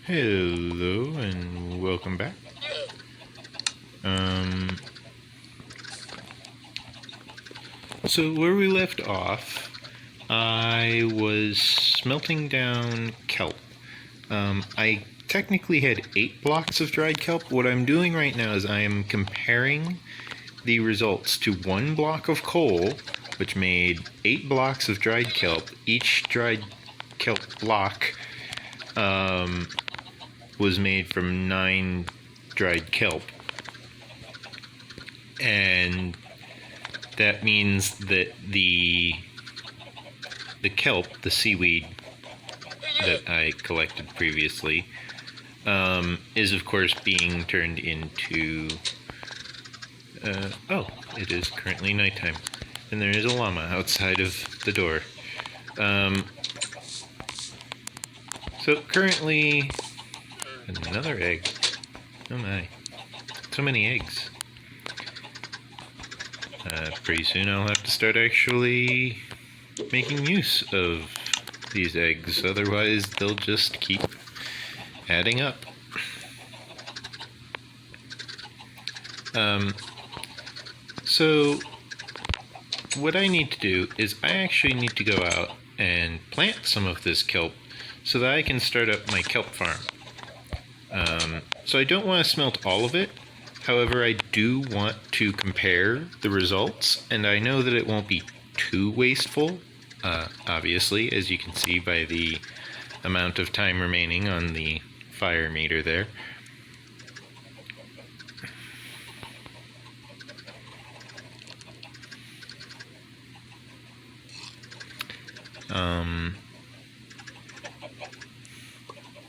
Hello and welcome back. So where we left off, I was smelting down kelp. I technically had 8 blocks of dried kelp. What I'm doing right now is I am comparing the results to 1 block of coal, which made 8 blocks of dried kelp. Each dried kelp block was made from 9 dried kelp. And that means that the kelp, the seaweed that I collected previously, is of course being turned into... oh, it is currently nighttime. And there is a llama outside of the door. So currently... Another egg. Oh my. So many eggs. Pretty soon I'll have to start actually making use of these eggs, otherwise they'll just keep adding up. So what I need to do is I actually need to go out and plant some of this kelp so that I can start up my kelp farm. So I don't want to smelt all of it. However, I do want to compare the results, and I know that it won't be too wasteful, obviously, as you can see by the amount of time remaining on the fire meter there.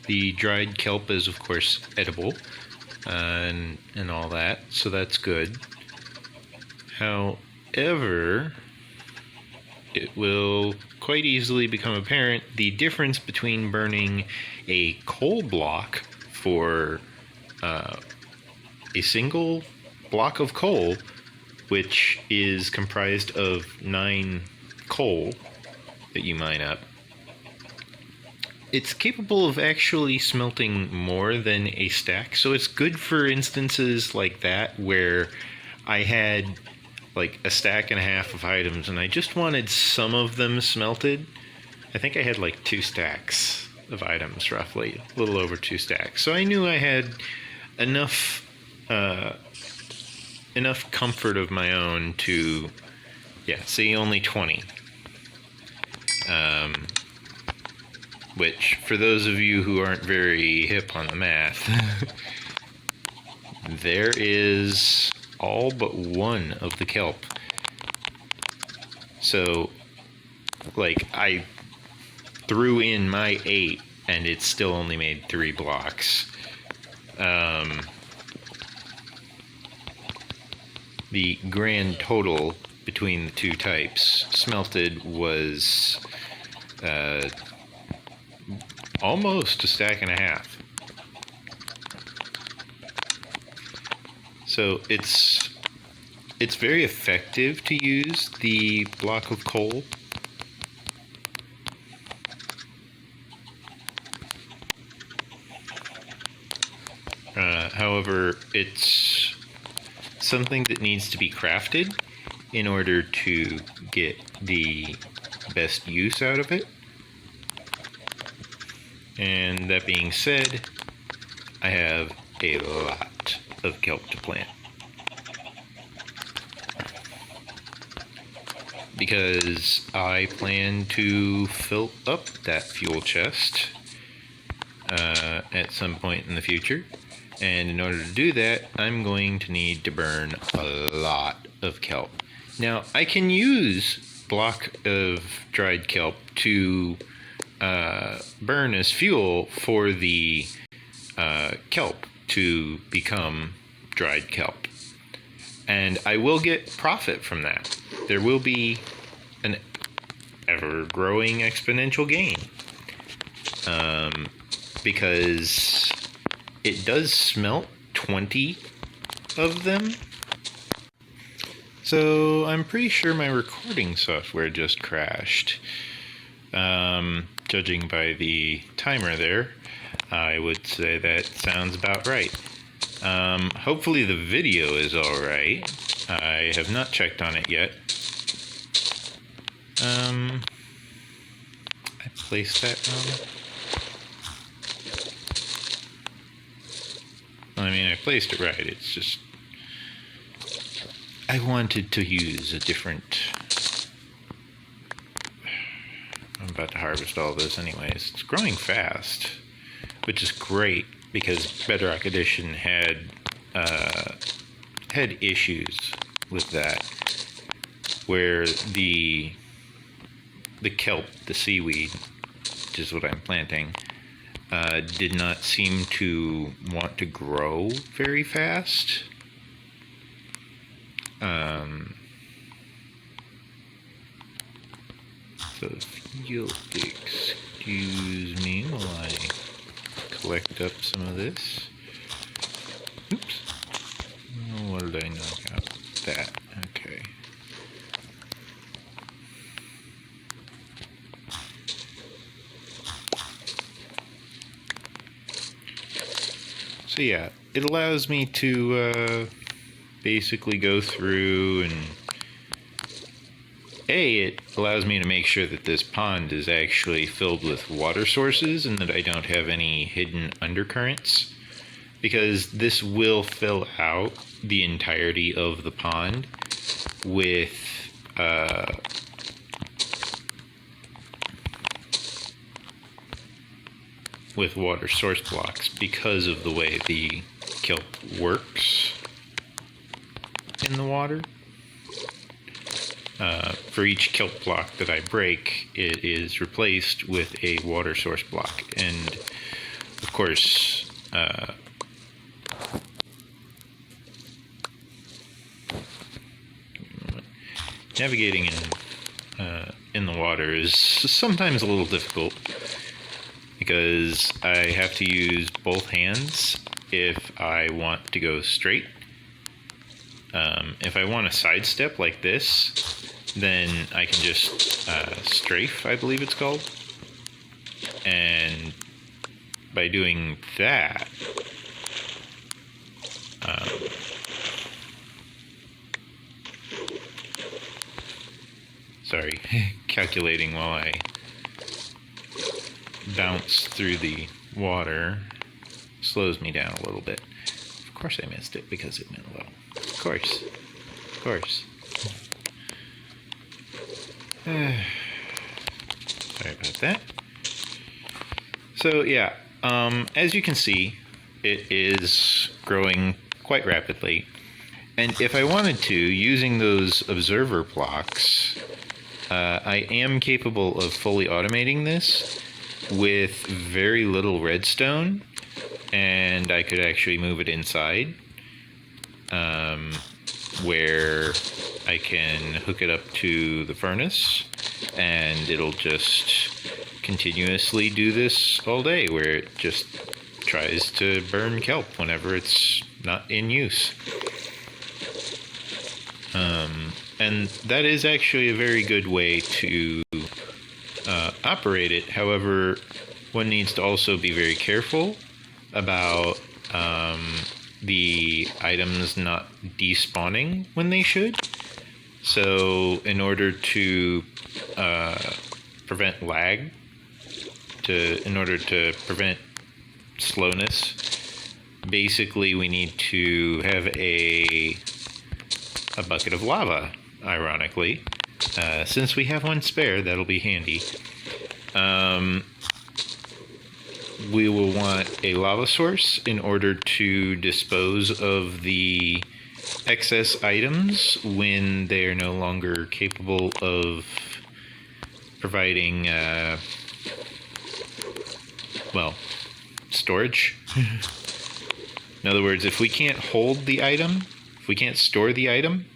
The dried kelp is, of course, edible. And all that, so that's good. However, it will quite easily become apparent the difference between burning a coal block for a single block of coal, which is comprised of 9 coal that you mine up. It's capable of actually smelting more than a stack, so it's good for instances like that where I had like a stack and a half of items and I just wanted some of them smelted. I think I had like 2 stacks of items, roughly, a little over 2 stacks. So I knew I had enough comfort of my own to, say only 20. Which, for those of you who aren't very hip on the math, there is all but 1 of the kelp. So, like, I threw in my 8, and it still only made 3 blocks. The grand total between the 2 types smelted was... almost a stack and a half. So it's very effective to use the block of coal. However, it's something that needs to be crafted in order to get the best use out of it. And that being said, I have a lot of kelp to plant. Because I plan to fill up that fuel chest at some point in the future. And in order to do that, I'm going to need to burn a lot of kelp. Now, I can use a block of dried kelp to burn as fuel for the kelp to become dried kelp. And I will get profit from that. There will be an ever-growing exponential gain. Because it does smelt 20 of them. So I'm pretty sure my recording software just crashed. Judging by the timer there. I would say that sounds about right. Hopefully the video is alright. I have not checked on it yet. I placed that wrong. I mean, I placed it right. It's just I wanted to use a different... I'm about to harvest all this anyways. It's growing fast, which is great because Bedrock Edition had issues with that, where the kelp, the seaweed, which is what I'm planting, did not seem to want to grow very fast. So if you'll excuse me while I collect up some of this. Oops. Oh, what did I knock out? That. Okay. So yeah, it allows me to basically go through and it allows me to make sure that this pond is actually filled with water sources and that I don't have any hidden undercurrents, because this will fill out the entirety of the pond with water source blocks because of the way the kelp works in the water. For each kelp block that I break, it is replaced with a water source block. And of course, navigating in the water is sometimes a little difficult because I have to use both hands if I want to go straight. If I want to sidestep like this, then I can just strafe, I believe it's called. And by doing that, sorry, calculating while I bounce through the water slows me down a little bit. Of course I missed it because it went low. Of course. Of course. Sorry about that. So yeah, as you can see, it is growing quite rapidly. And if I wanted to, using those observer blocks, I am capable of fully automating this with very little redstone, and I could actually move it inside, where I can hook it up to the furnace, and it'll just continuously do this all day, where it just tries to burn kelp whenever it's not in use. And that is actually a very good way to operate it. However, one needs to also be very careful about the items not despawning when they should. So in order to prevent lag, in order to prevent slowness, basically we need to have a bucket of lava, ironically. Since we have one spare, that'll be handy. We will want a lava source in order to dispose of the excess items when they are no longer capable of providing, well, storage. In other words, if we can't hold the item, if we can't store the item,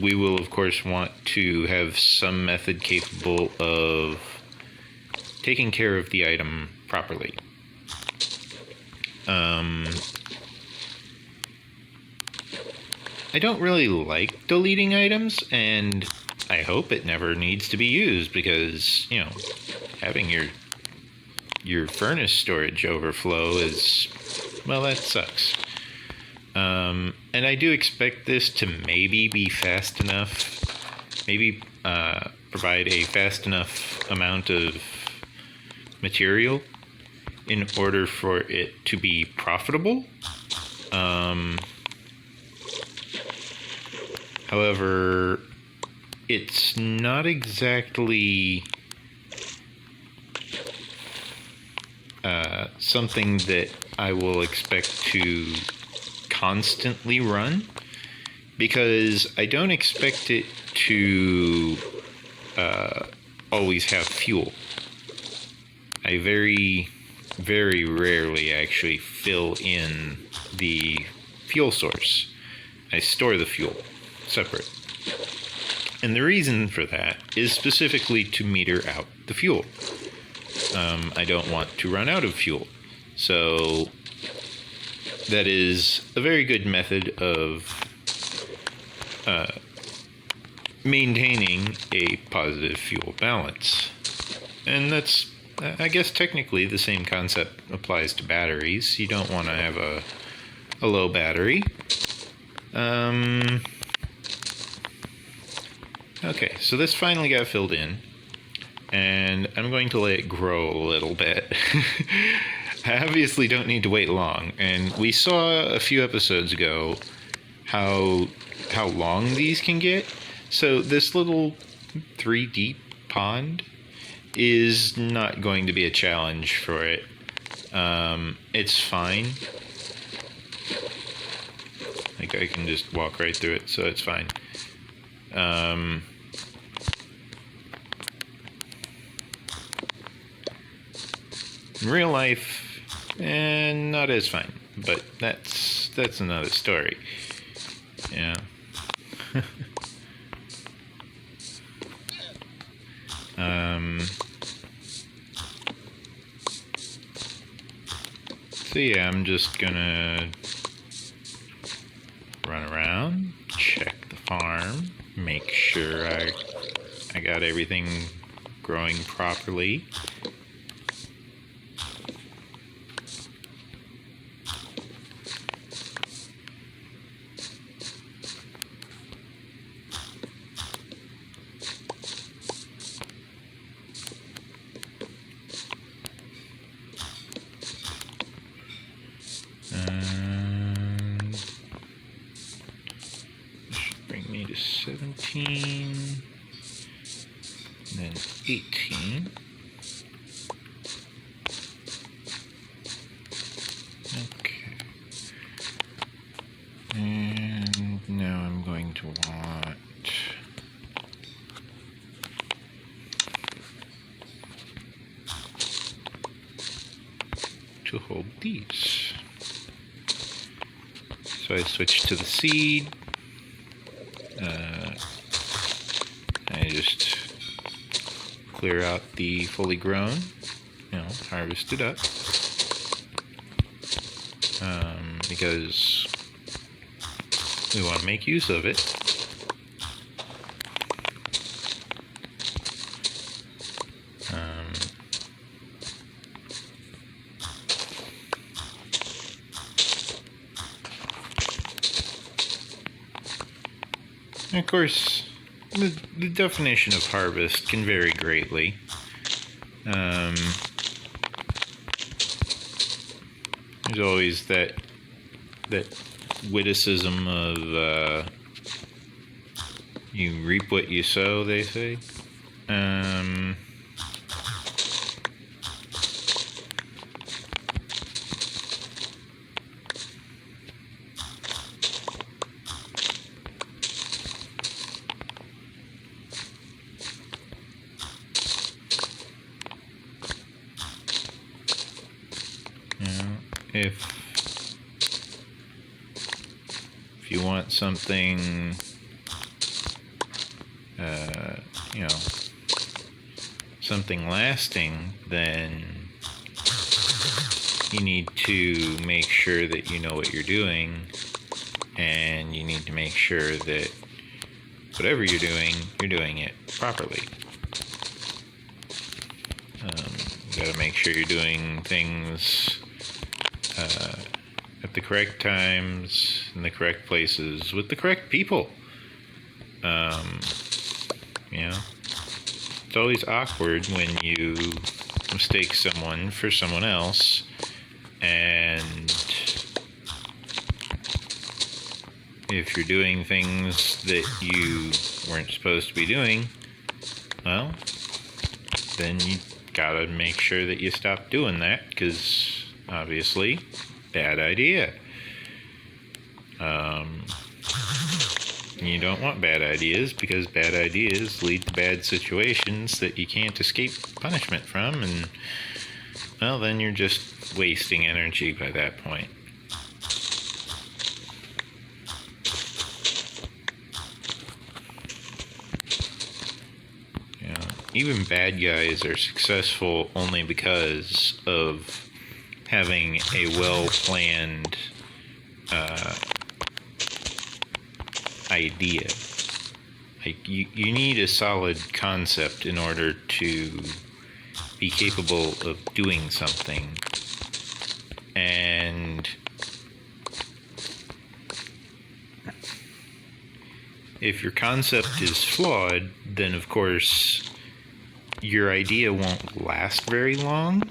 we will of course want to have some method capable of taking care of the item properly. I don't really like deleting items, and I hope it never needs to be used, because, you know, having your your furnace storage overflow is, well, that sucks. And I do expect this to maybe be fast enough, maybe provide a fast enough amount of material in order for it to be profitable. However, it's not exactly something that I will expect to constantly run, because I don't expect it to always have fuel. I very, very rarely actually fill in the fuel source. I store the fuel separate. And the reason for that is specifically to meter out the fuel. I don't want to run out of fuel. So that is a very good method of maintaining a positive fuel balance. And that's, I guess technically the same concept applies to batteries. You don't want to have a low battery. Okay, so this finally got filled in, and I'm going to let it grow a little bit. I obviously don't need to wait long, and we saw a few episodes ago how long these can get. So this little 3 deep pond is not going to be a challenge for it. It's fine. Like, I can just walk right through it, so it's fine. In real life, not as fine, but that's another story. Yeah. So yeah, I'm just gonna run around, check the farm, make sure I got everything growing properly. Should bring me to 17, and then 18. Okay. And now I'm going to want to hold these. So I switch to the seed. I just clear out the fully grown, harvest it up. Because we want to make use of it. And of course, the definition of harvest can vary greatly. There's always that witticism of you reap what you sow, they say. If you want something, something lasting, then you need to make sure that you know what you're doing, and you need to make sure that whatever you're doing it properly. You gotta make sure you're doing things at the correct times, in the correct places, with the correct people. You know, it's always awkward when you mistake someone for someone else, and if you're doing things that you weren't supposed to be doing, well, then you gotta make sure that you stop doing that, because obviously, bad idea. You don't want bad ideas, because bad ideas lead to bad situations that you can't escape punishment from, and well, then you're just wasting energy by that point. Even bad guys are successful only because of having a well-planned idea. Like, you need a solid concept in order to be capable of doing something. And if your concept is flawed, then of course your idea won't last very long,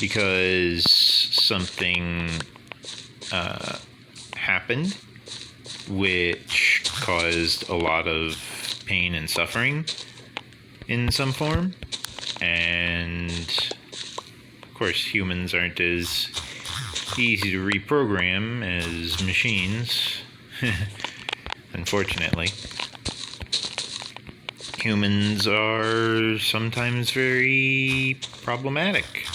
because something happened which caused a lot of pain and suffering in some form. And of course, humans aren't as easy to reprogram as machines. Unfortunately, humans are sometimes very problematic,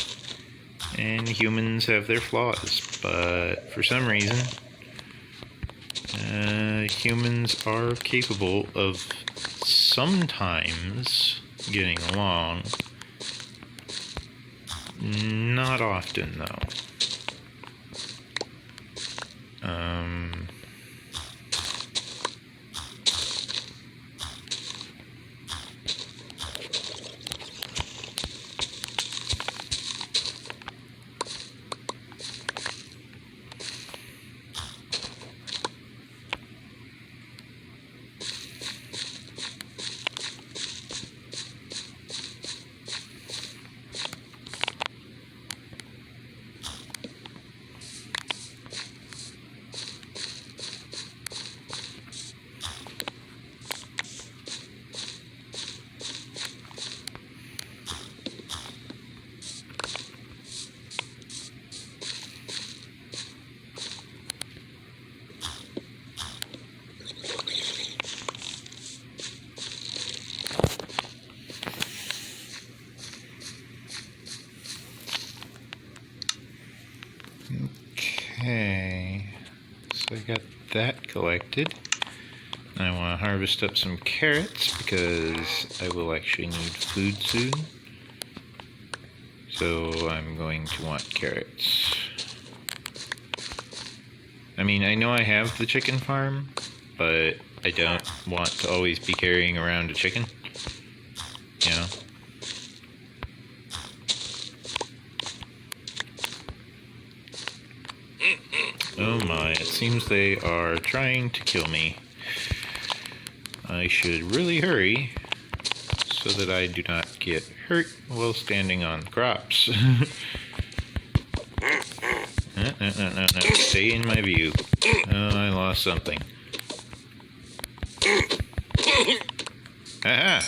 and humans have their flaws, but for some reason, humans are capable of sometimes getting along. Not often, though. Okay, so I got that collected. I want to harvest up some carrots because I will actually need food soon. So I'm going to want carrots. I mean, I know I have the chicken farm, but I don't want to always be carrying around a chicken, you know? Oh my, it seems they are trying to kill me. I should really hurry so that I do not get hurt while standing on crops. No, stay in my view. Oh, I lost something. Aha!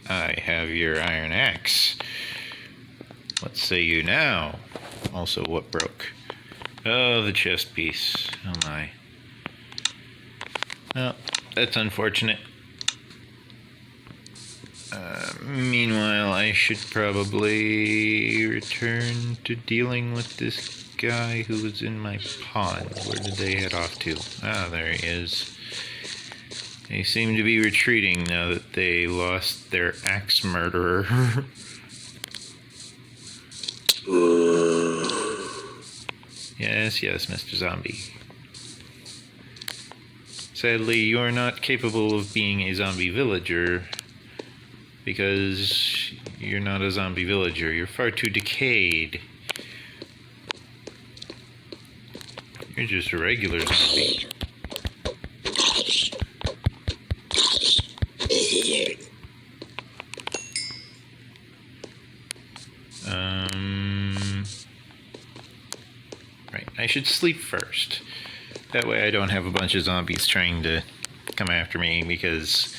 I have your iron axe. What say you now? Also, what broke? Oh, the chest piece. Oh my. Well, that's unfortunate. Meanwhile, I should probably return to dealing with this guy who was in my pond. Where did they head off to? Ah, there he is. They seem to be retreating now that they lost their axe murderer. Yes, Mr. Zombie. Sadly, you are not capable of being a zombie villager, because You're not a zombie villager. You're far too decayed. You're just a regular zombie. Right, I should sleep first. That way I don't have a bunch of zombies trying to come after me because,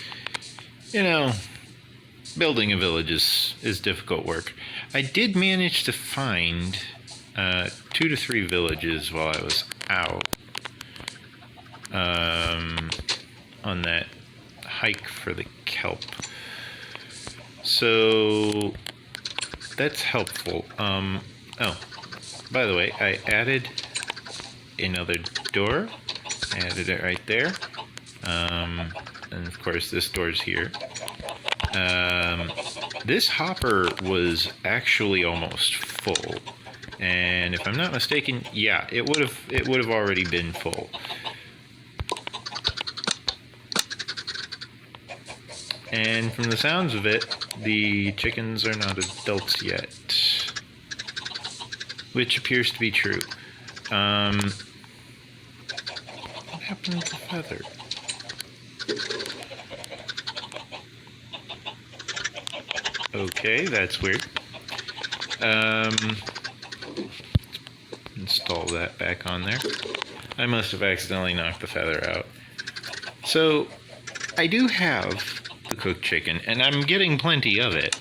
you know, building a village is difficult work. I did manage to find 2 to 3 villages while I was out on that hike for the kelp. So that's helpful. Oh, by the way, I added another door. I added it right there. And of course this door's here. This hopper was actually almost full. And if I'm not mistaken, yeah, it would have already been full. And from the sounds of it, the chickens are not adults yet, which appears to be true. What happened to the feather? Okay, that's weird. Install that back on there. I must have accidentally knocked the feather out. So, I do have the cooked chicken, and I'm getting plenty of it.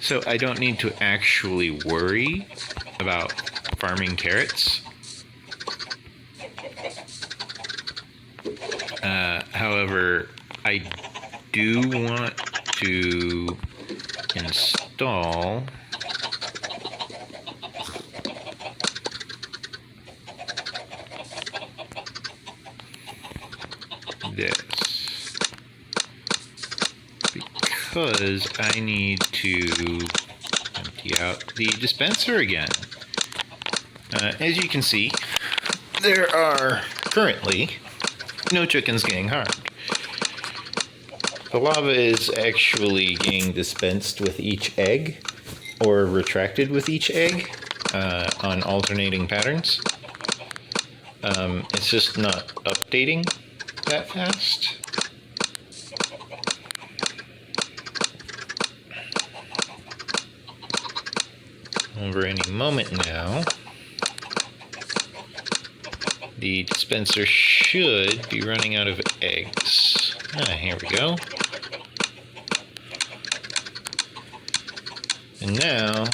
So I don't need to actually worry about farming carrots. However, I do want to install this because I need to empty out the dispenser again. As you can see, there are currently no chickens getting harmed. The lava is actually getting dispensed with each egg, or retracted with each egg, on alternating patterns. It's just not updating that fast. Over any moment now, the dispenser should be running out of eggs. Here we go. And now,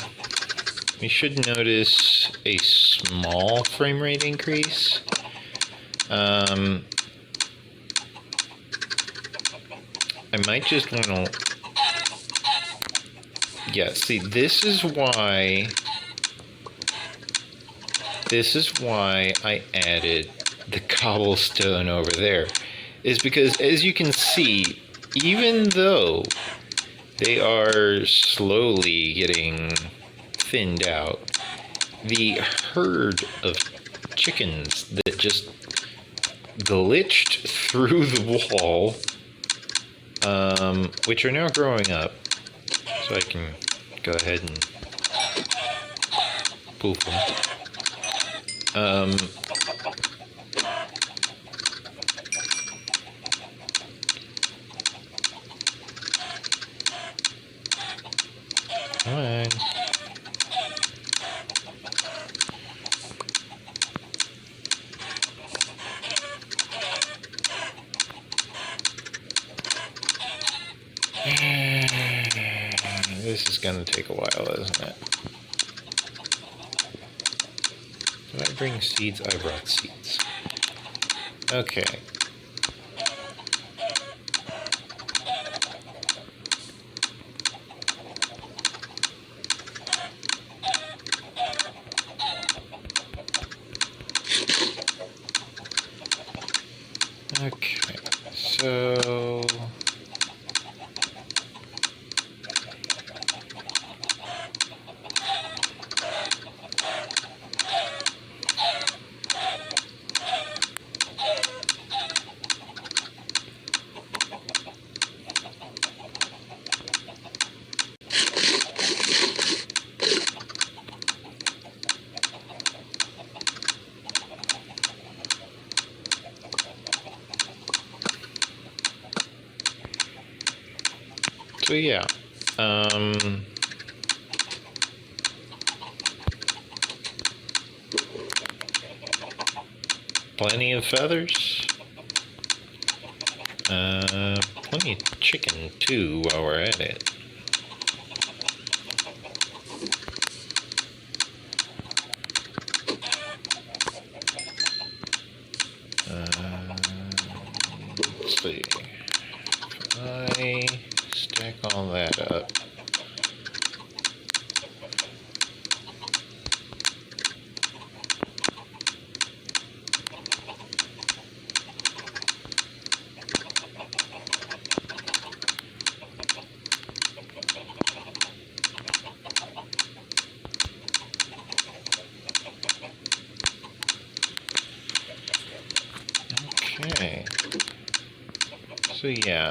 we should notice a small frame rate increase. I might just want to... Yeah, see, this is why I added the cobblestone over there. Is because, as you can see, even though they are slowly getting thinned out, the herd of chickens that just glitched through the wall, which are now growing up, so I can go ahead and poof them. Come on. This is going to take a while, isn't it? Did I bring seeds? I brought seeds. Okay. Okay, so... yeah. Plenty of feathers. Plenty of chicken too while we're at it. Let's see. I stack all that up. Okay. So yeah,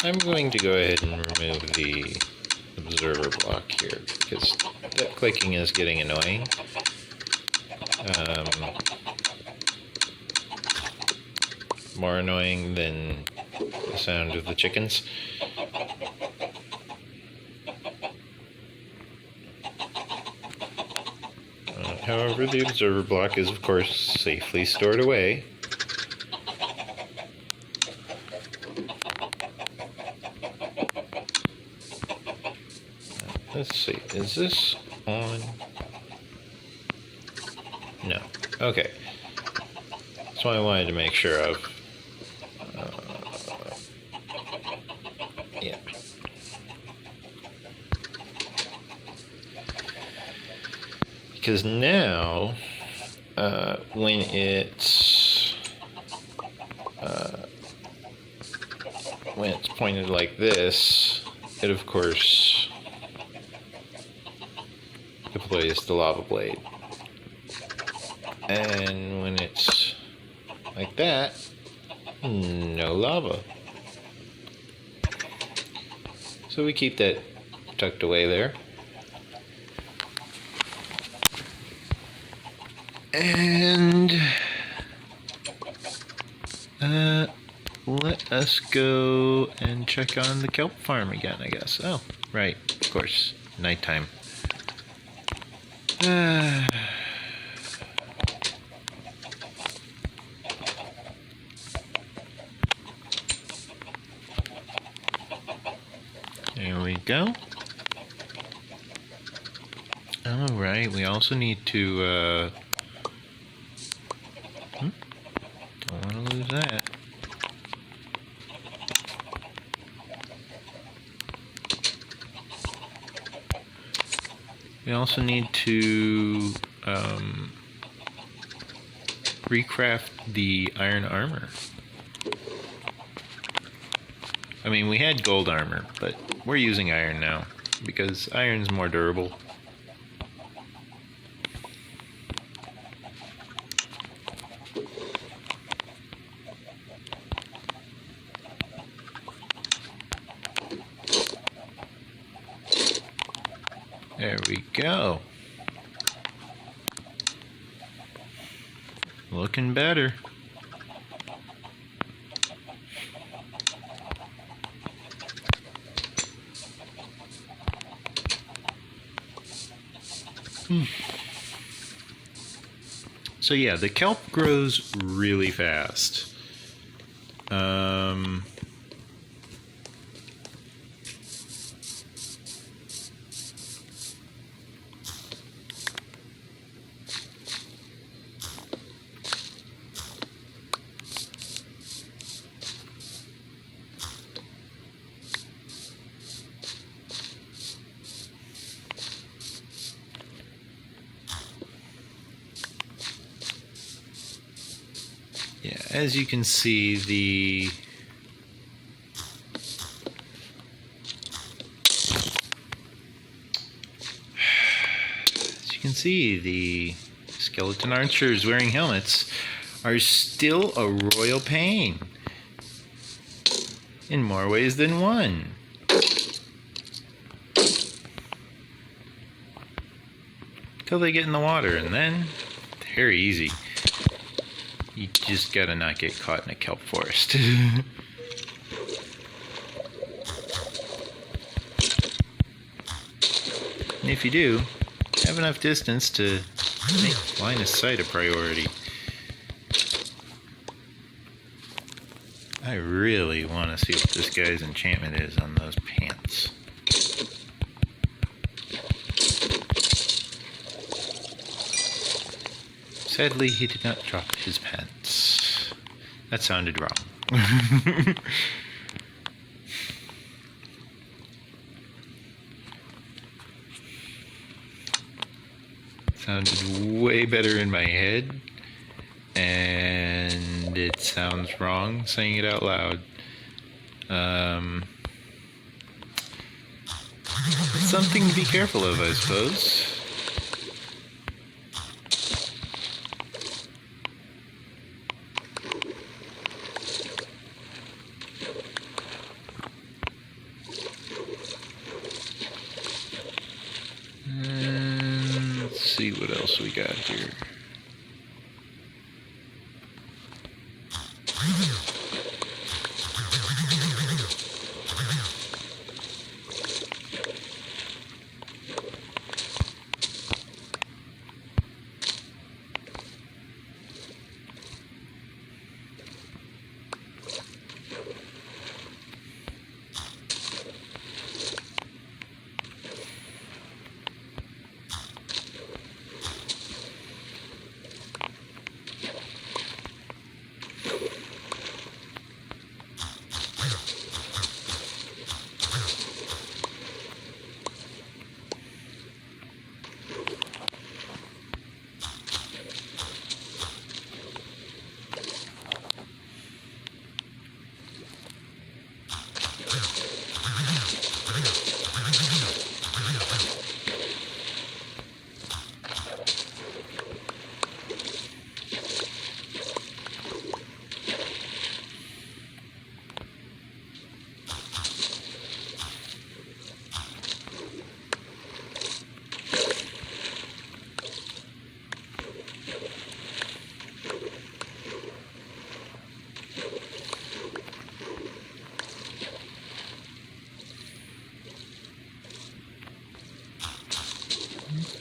I'm going to go ahead and remove the observer block here because that clicking is getting annoying. More annoying than the sound of the chickens. However, the observer block is of course safely stored away. Let's see, is this on? No. Okay. That's what I wanted to make sure of. Yeah. Because now, when it's pointed like this, it of course deploys the lava blade. And when it's like that, no lava. So we keep that tucked away there. And let us go and check on the kelp farm again, I guess. Oh, right, of course, nighttime. There we go. Alright, we also need to, don't want to lose that. We also need to, recraft the iron armor. I mean, we had gold armor, but we're using iron now because iron's more durable. There we go. Looking better. So yeah, the kelp grows really fast. Yeah, as you can see, the skeleton archers wearing helmets are still a royal pain in more ways than one. Till they get in the water, and then they're easy. You just gotta not get caught in a kelp forest. And if you do, have enough distance to make line of sight a priority. I really want to see what this guy's enchantment is on those pants. Sadly, he did not drop his pants. That sounded wrong. Sounded way better in my head, and it sounds wrong saying it out loud. It's something to be careful of, I suppose. Let's see what else we got here.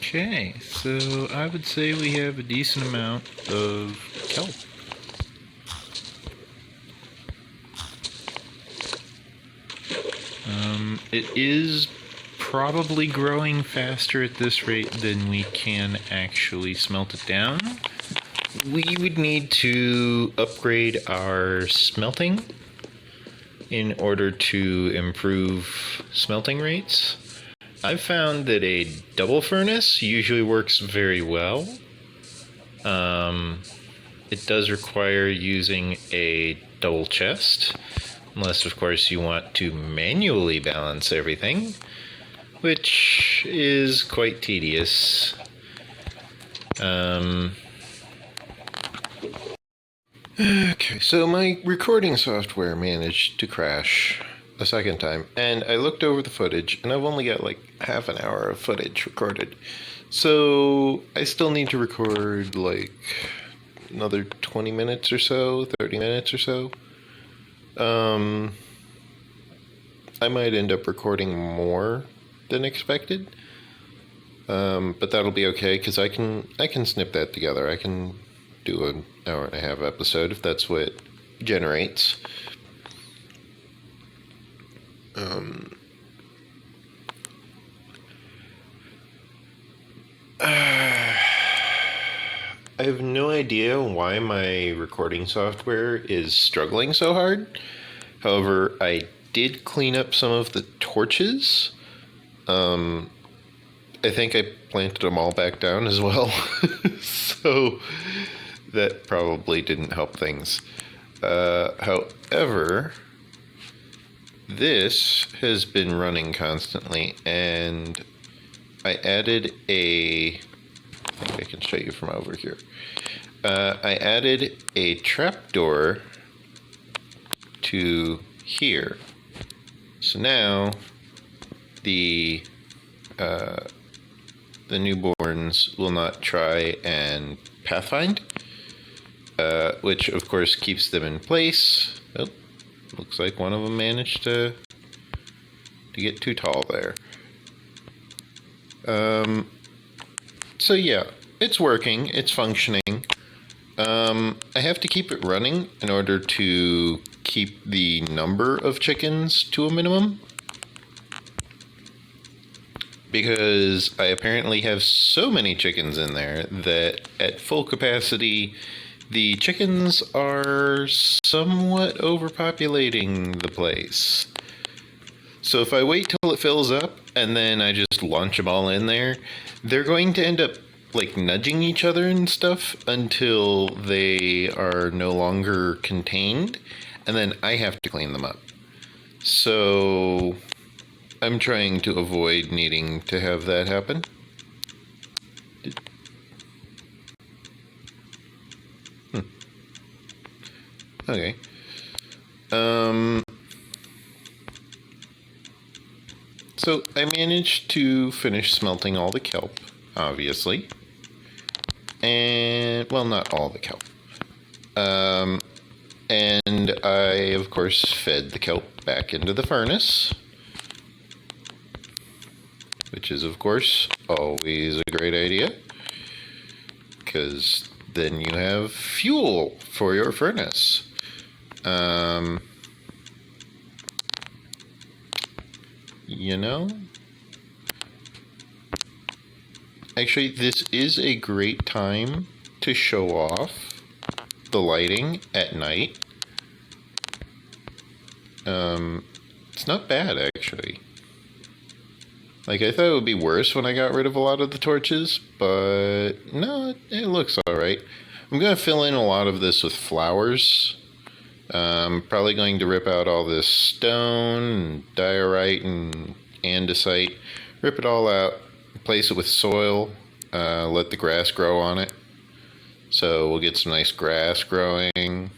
Okay, so I would say we have a decent amount of kelp. It is probably growing faster at this rate than we can actually smelt it down. We would need to upgrade our smelting in order to improve smelting rates. I've found that a double furnace usually works very well. It does require using a double chest, unless of course you want to manually balance everything, which is quite tedious. Okay, so my recording software managed to crash a second time, and I looked over the footage, and I've only got like half an hour of footage recorded. So I still need to record like another 20 minutes or so, 30 minutes or so. I might end up recording more than expected, but that'll be okay because I can snip that together. I can do an hour and a half episode if that's what generates. I have no idea why my recording software is struggling so hard. However, I did clean up some of the torches. I think I planted them all back down as well. So that probably didn't help things. However, this has been running constantly, and I added I think I can show you from over here. I added a trapdoor to here. So now the newborns will not try and pathfind, which of course keeps them in place. Oh, looks like one of them managed to get too tall there. So yeah, it's working, it's functioning. I have to keep it running in order to keep the number of chickens to a minimum. Because I apparently have so many chickens in there that at full capacity, the chickens are somewhat overpopulating the place. So if I wait till it fills up and then I just launch them all in there, they're going to end up like nudging each other and stuff until they are no longer contained, and then I have to clean them up. So I'm trying to avoid needing to have that happen. Okay. So I managed to finish smelting all the kelp, obviously. And, well, not all the kelp. And I, of course, fed the kelp back into the furnace. Which is, of course, always a great idea. Because then you have fuel for your furnace. You know? Actually, this is a great time to show off the lighting at night. It's not bad, actually. Like, I thought it would be worse when I got rid of a lot of the torches, but no, it looks alright. I'm going to fill in a lot of this with flowers. I'm probably going to rip out all this stone, and diorite, and andesite. Rip it all out, replace it with soil, let the grass grow on it. So we'll get some nice grass growing.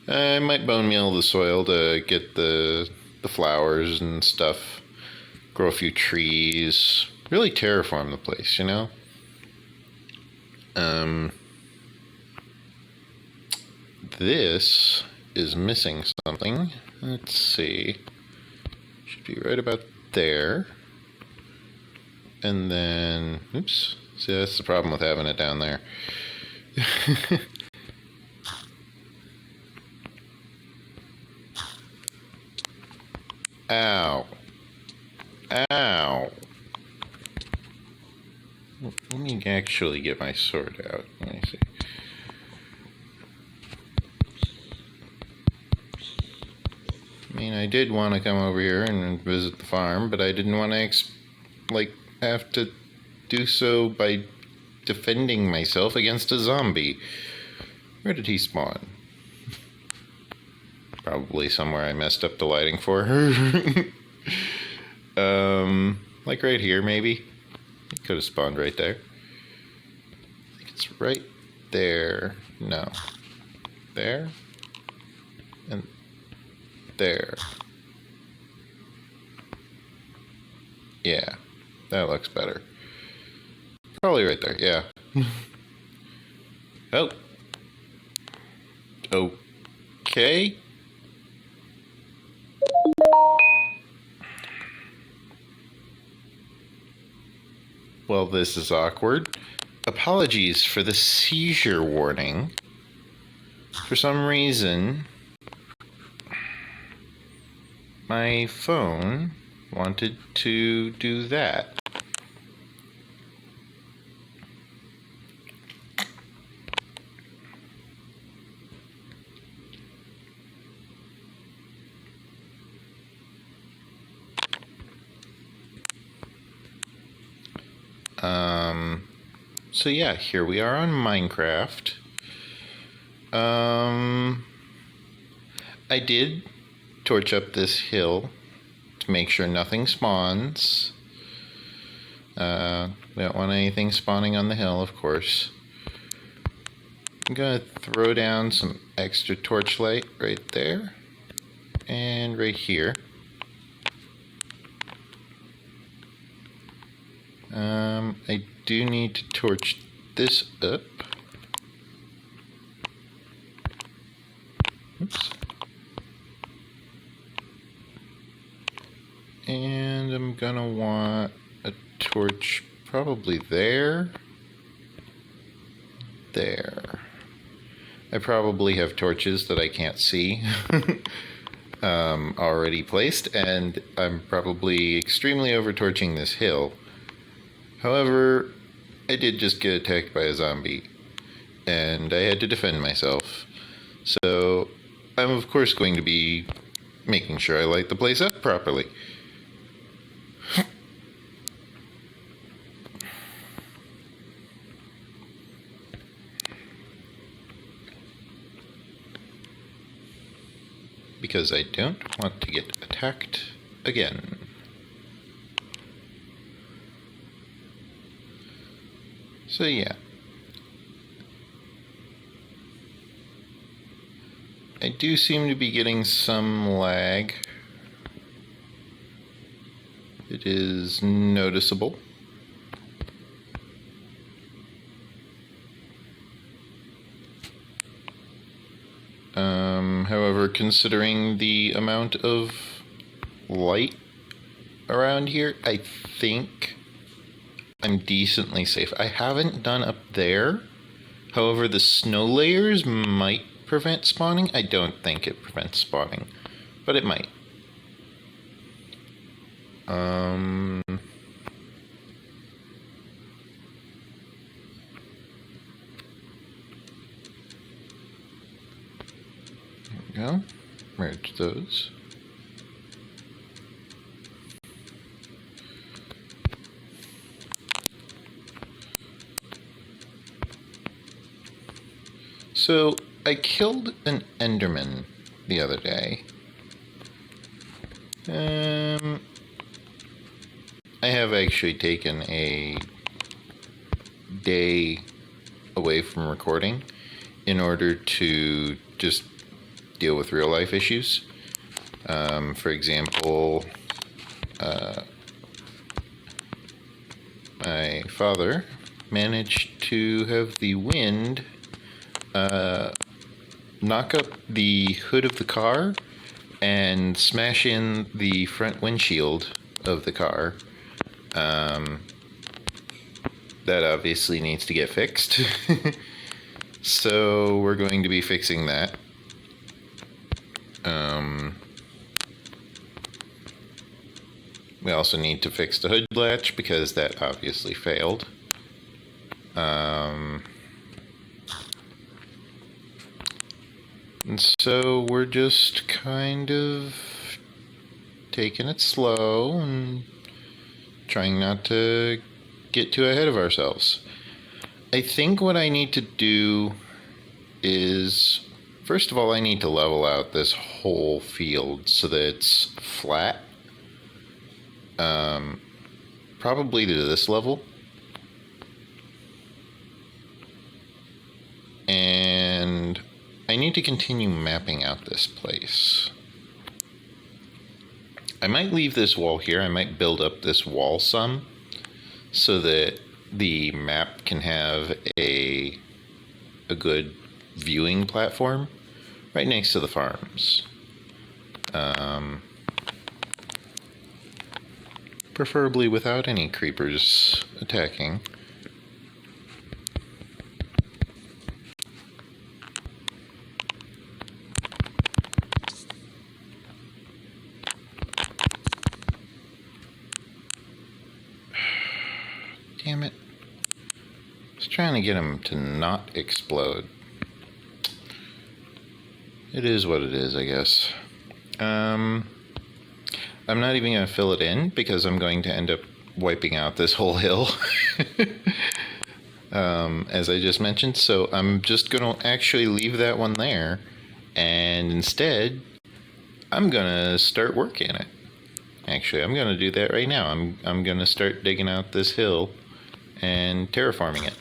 I might bone meal the soil to get the flowers and stuff. Grow a few trees. Really terraform the place, you know? This is missing something. Let's see. Should be right about there. And then, oops. See, that's the problem with having it down there. Ow. Ow. Let me actually get my sword out. Let me see. I mean, I did want to come over here and visit the farm, but I didn't want to, have to do so by defending myself against a zombie. Where did he spawn? Probably somewhere I messed up the lighting for her. Like right here, maybe. He could have spawned right there. I think it's right there. No. There. And there. Yeah, that looks better. Probably right there, yeah. Oh. Okay. Well, this is awkward. Apologies for the seizure warning. For some reason, my phone wanted to do that. So yeah, here we are on Minecraft. I did torch up this hill to make sure nothing spawns. We don't want anything spawning on the hill, of course. I'm gonna throw down some extra torchlight right there and right here. I do need to torch this up. Oops. And I'm gonna want a torch probably there. There. I probably have torches that I can't see already placed, and I'm probably extremely over-torching this hill. However, I did just get attacked by a zombie, and I had to defend myself. So, I'm of course going to be making sure I light the place up properly. Because I don't want to get attacked again. So yeah. I do seem to be getting some lag. It is noticeable. However, considering the amount of light around here, I think I'm decently safe. I haven't done up there. However, the snow layers might prevent spawning. I don't think it prevents spawning, but it might. There we go. Merge those. So, I killed an Enderman the other day. I have actually taken a day away from recording in order to just deal with real life issues. For example, my father managed to have the wind knock up the hood of the car and smash in the front windshield of the car. That obviously needs to get fixed. So we're going to be fixing that. We also need to fix the hood latch because that obviously failed. And so we're just kind of taking it slow and trying not to get too ahead of ourselves. I think what I need to do is, first of all, I need to level out this whole field so that it's flat. Probably to this level. And I need to continue mapping out this place. I might leave this wall here. I might build up this wall some so that the map can have a good viewing platform right next to the farms. Preferably without any creepers attacking. Damn it. I was trying to get them to not explode. It is what it is, I guess. I'm not even going to fill it in because I'm going to end up wiping out this whole hill. As I just mentioned. So I'm just going to actually leave that one there. And instead, I'm going to start working it. Actually, I'm going to do that right now. I'm going to start digging out this hill and terraforming it.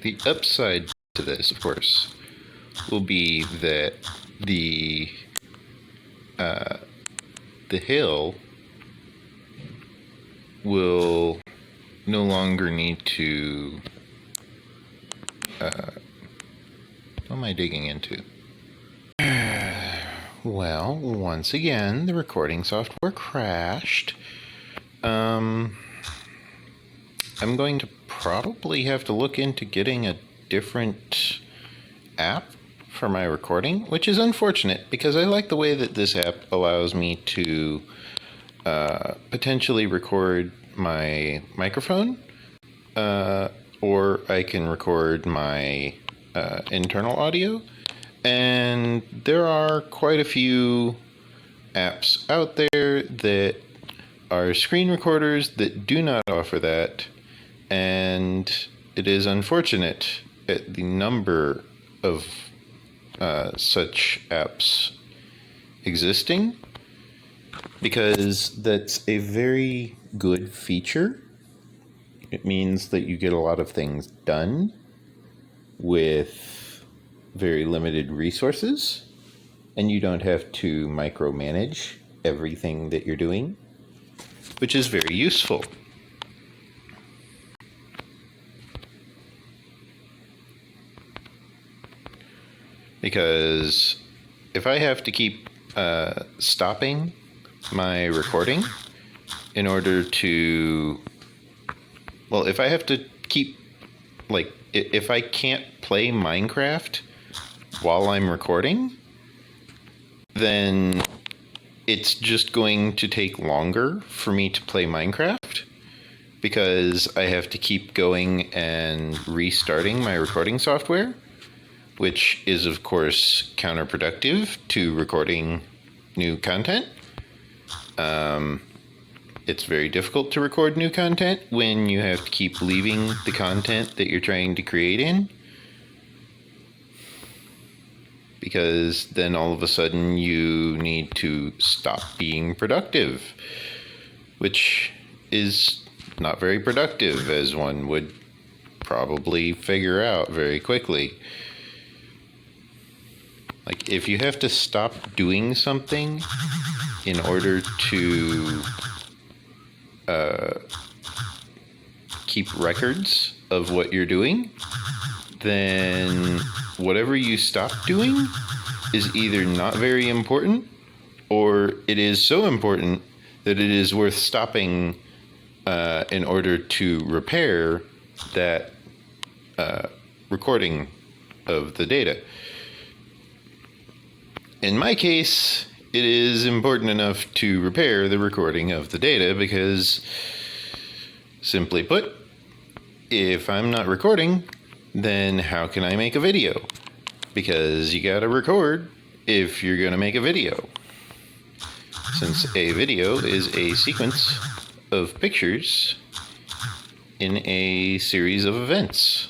The upside to this, of course, will be that the the hill will no longer need to... what am I digging into? Well, once again, the recording software crashed. I'm going to probably have to look into getting a different app for my recording, which is unfortunate because I like the way that this app allows me to potentially record my microphone, or I can record my internal audio. And there are quite a few apps out there that are screen recorders that do not offer that, and it is unfortunate at the number of such apps existing, because that's a very good feature. It means that you get a lot of things done with very limited resources, and you don't have to micromanage everything that you're doing, which is very useful. Because if I have to keep stopping my recording in order to... Well, if I have to keep... Like, if I can't play Minecraft while I'm recording, then it's just going to take longer for me to play Minecraft, because I have to keep going and restarting my recording software, which is, of course, counterproductive to recording new content. It's very difficult to record new content when you have to keep leaving the content that you're trying to create in, because then all of a sudden you need to stop being productive, which is not very productive, as one would probably figure out very quickly. Like, if you have to stop doing something in order to keep records of what you're doing, then whatever you stop doing is either not very important, or it is so important that it is worth stopping in order to repair that recording of the data. In my case, it is important enough to repair the recording of the data because, simply put, if I'm not recording, then how can I make a video? Because you gotta record if you're gonna make a video. Since a video is a sequence of pictures in a series of events.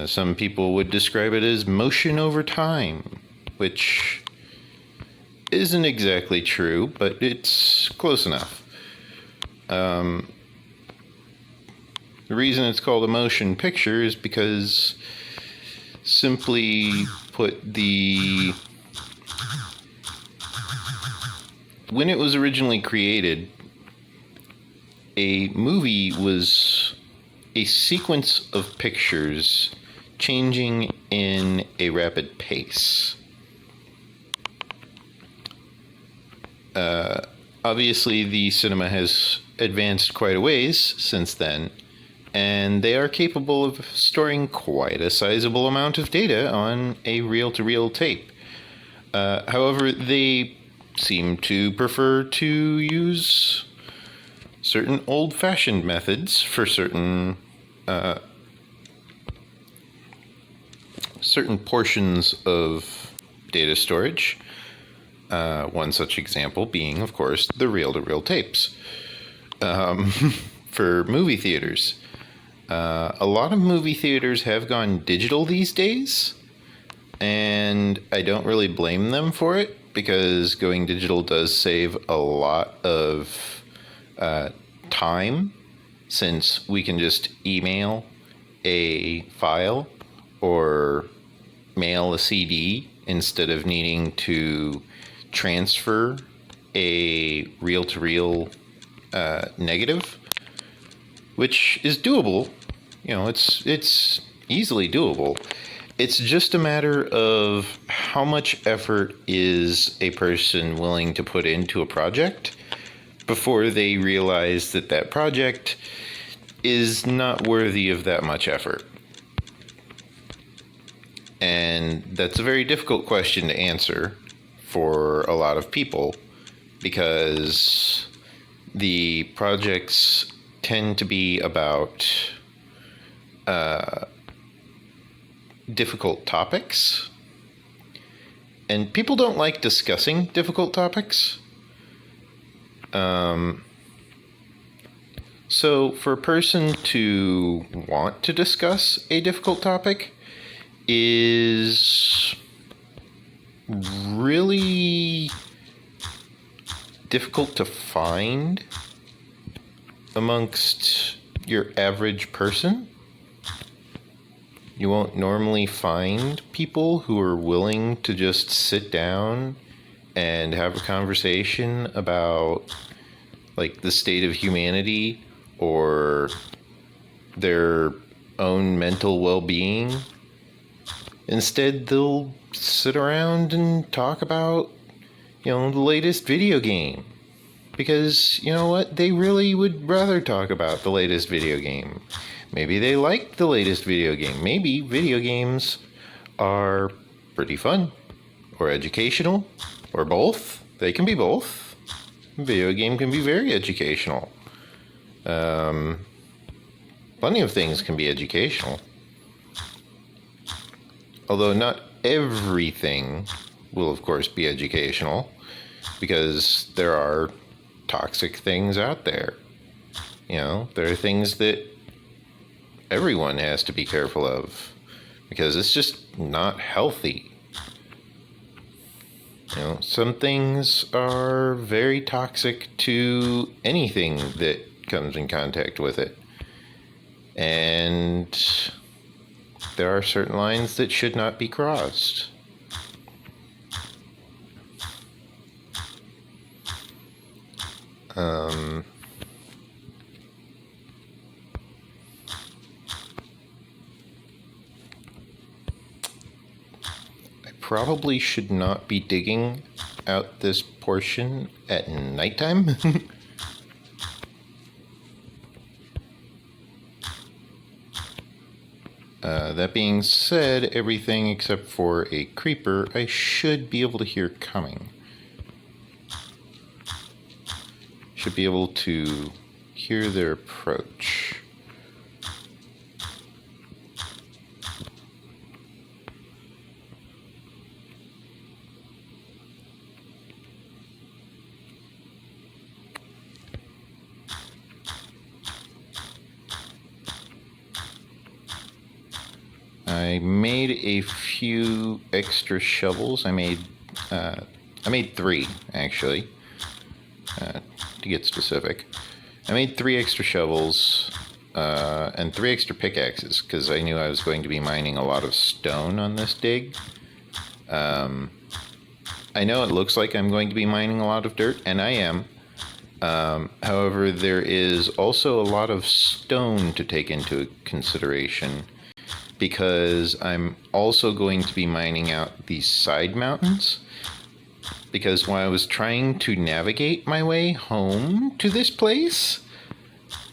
Some people would describe it as motion over time, which isn't exactly true, but it's close enough. The reason it's called a motion picture is because, simply put, when it was originally created, a movie was a sequence of pictures changing in a rapid pace. Obviously, the cinema has advanced quite a ways since then, and they are capable of storing quite a sizable amount of data on a reel-to-reel tape. However, they seem to prefer to use certain old-fashioned methods for certain portions of data storage. One such example being, of course, the reel-to-reel tapes for movie theaters. A lot of movie theaters have gone digital these days, and I don't really blame them for it, because going digital does save a lot of time, since we can just email a file or mail a CD instead of needing to transfer a reel-to-reel negative, which is doable. You know, it's easily doable. It's just a matter of how much effort is a person willing to put into a project before they realize that that project is not worthy of that much effort. And that's a very difficult question to answer for a lot of people, because the projects tend to be about difficult topics, and people don't like discussing difficult topics. So for a person to want to discuss a difficult topic is really difficult to find amongst your average person. You won't normally find people who are willing to just sit down and have a conversation about, like, the state of humanity or their own mental well-being. Instead, they'll sit around and talk about, the latest video game. Because, you know what? They really would rather talk about the latest video game. Maybe they like the latest video game. Maybe video games are pretty fun, or educational, or both. They can be both. A video game can be very educational. Plenty of things can be educational. Although not everything will, of course, be educational, because there are toxic things out there. There are things that everyone has to be careful of, because it's just not healthy. Some things are very toxic to anything that comes in contact with it. And there are certain lines that should not be crossed. I probably should not be digging out this portion at nighttime. That being said, everything except for a creeper I should be able to hear coming. Should be able to hear their approach. I made a few extra shovels. I made 3, actually, to get specific. I made 3 extra shovels and 3 extra pickaxes, because I knew I was going to be mining a lot of stone on this dig. I know it looks like I'm going to be mining a lot of dirt, and I am. However, there is also a lot of stone to take into consideration, because I'm also going to be mining out these side mountains. Because when I was trying to navigate my way home to this place,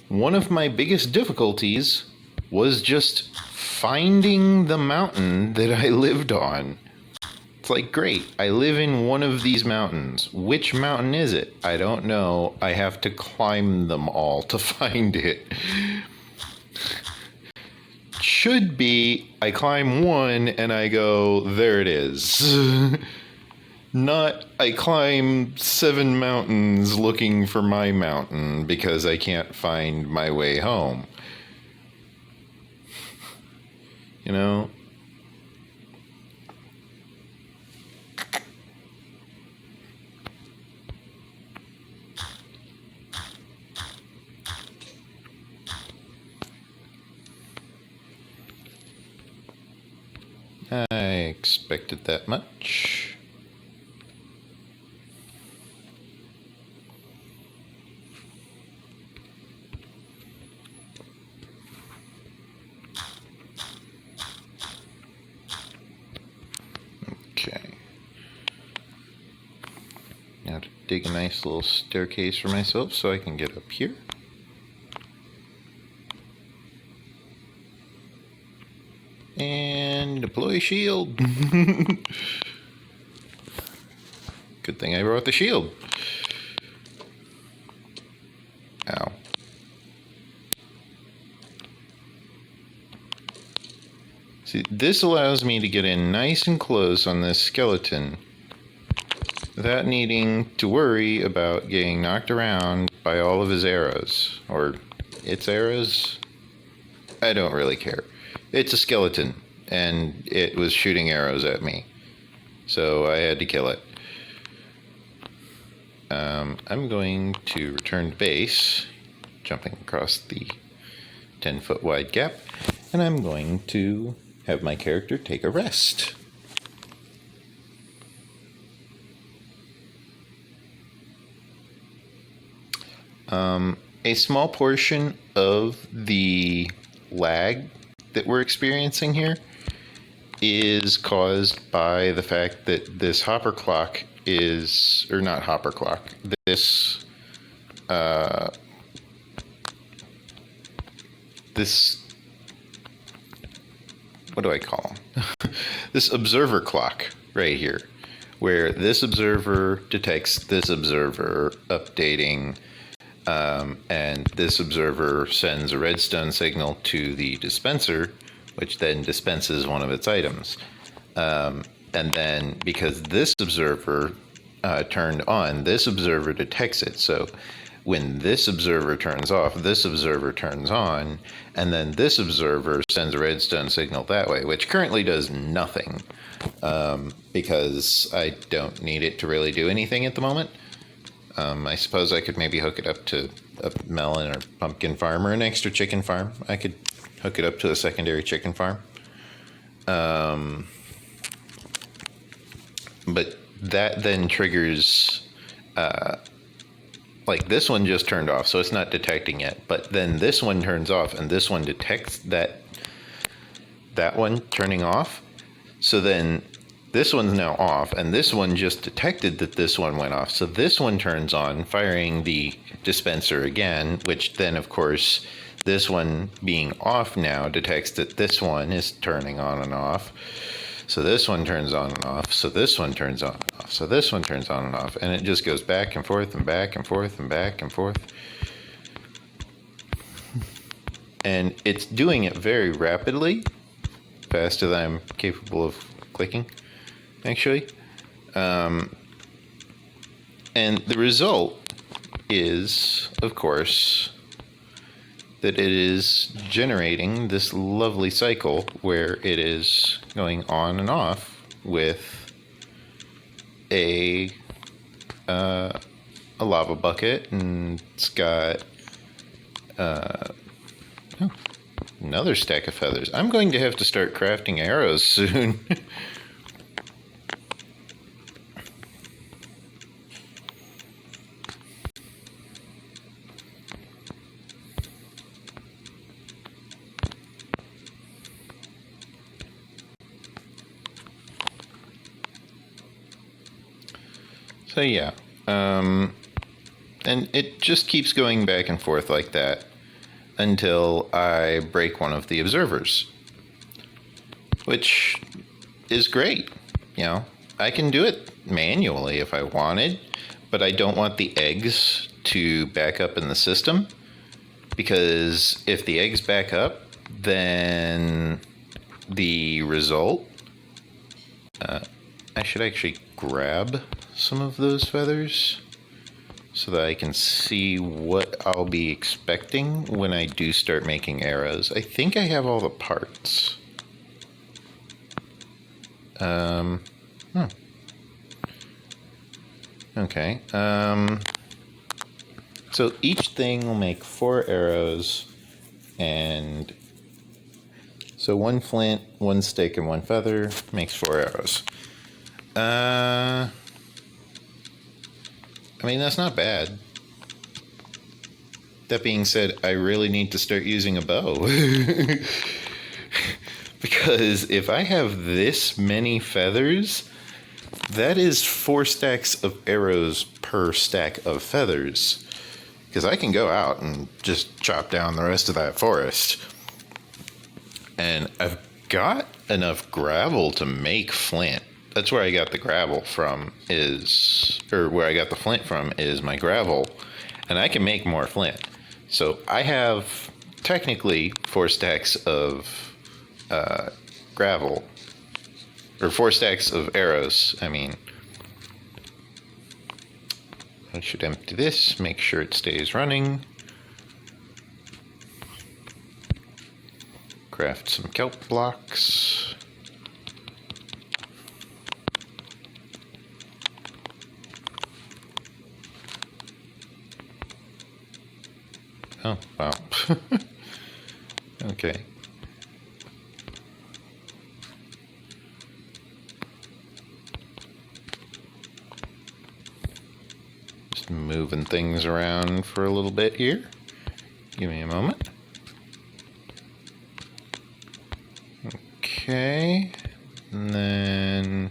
one of my biggest difficulties was just finding the mountain that I lived on. It's like, great, I live in one of these mountains. Which mountain is it? I don't know. I have to climb them all to find it. Should be, I climb one and I go, there it is. Not, I climb 7 mountains looking for my mountain because I can't find my way home. I expected that much. Okay. Now to dig a nice little staircase for myself so I can get up here. And deploy shield. Good thing I brought the shield. Ow. See, this allows me to get in nice and close on this skeleton without needing to worry about getting knocked around by all of his arrows. Or its arrows? I don't really care. It's a skeleton, and it was shooting arrows at me. So I had to kill it. I'm going to return to base, jumping across the 10-foot wide gap, and I'm going to have my character take a rest. A small portion of the lag that we're experiencing here is caused by the fact that this hopper clock is, or not hopper clock, this what do I call them? This observer clock right here, where this observer detects this observer updating, and this observer sends a redstone signal to the dispenser, which then dispenses one of its items. And then because this observer turned on, this observer detects it. So when this observer turns off, this observer turns on, and then this observer sends a redstone signal that way, which currently does nothing, because I don't need it to really do anything at the moment. I suppose I could maybe hook it up to a melon or pumpkin farm or an extra chicken farm. I could hook it up to a secondary chicken farm. But that then triggers, like this one just turned off, so it's not detecting yet. But then this one turns off, and this one detects that one turning off. So then this one's now off, and this one just detected that this one went off. So this one turns on, firing the dispenser again, which then, of course, this one being off now detects that this one is turning on and off. So this one turns on and off. So this one turns on and off. So this one turns on and off. And it just goes back and forth and back and forth and back and forth. And it's doing it very rapidly, faster than I'm capable of clicking, actually. And the result is, of course, that it is generating this lovely cycle where it is going on and off with a lava bucket, and it's got another stack of feathers. I'm going to have to start crafting arrows soon. So yeah, and it just keeps going back and forth like that until I break one of the observers, which is great. You know, I can do it manually if I wanted, but I don't want the eggs to back up in the system, because if the eggs back up, then the result, I should actually grab some of those feathers so that I can see what I'll be expecting when I do start making arrows. I think I have all the parts. Okay. So each thing will make 4 arrows, and So 1 flint, 1 stick, and 1 feather makes 4 arrows. I mean, that's not bad. That being said, I really need to start using a bow. Because if I have this many feathers, that is 4 stacks of arrows per stack of feathers. Because I can go out and just chop down the rest of that forest. And I've got enough gravel to make flint. That's where I got the gravel from where I got the flint from is my gravel. And I can make more flint. So I have technically 4 stacks of gravel. Or 4 stacks of arrows, I mean. I should empty this, make sure it stays running. Craft some kelp blocks. Oh, wow. Okay. Just moving things around for a little bit here. Give me a moment. Okay. And then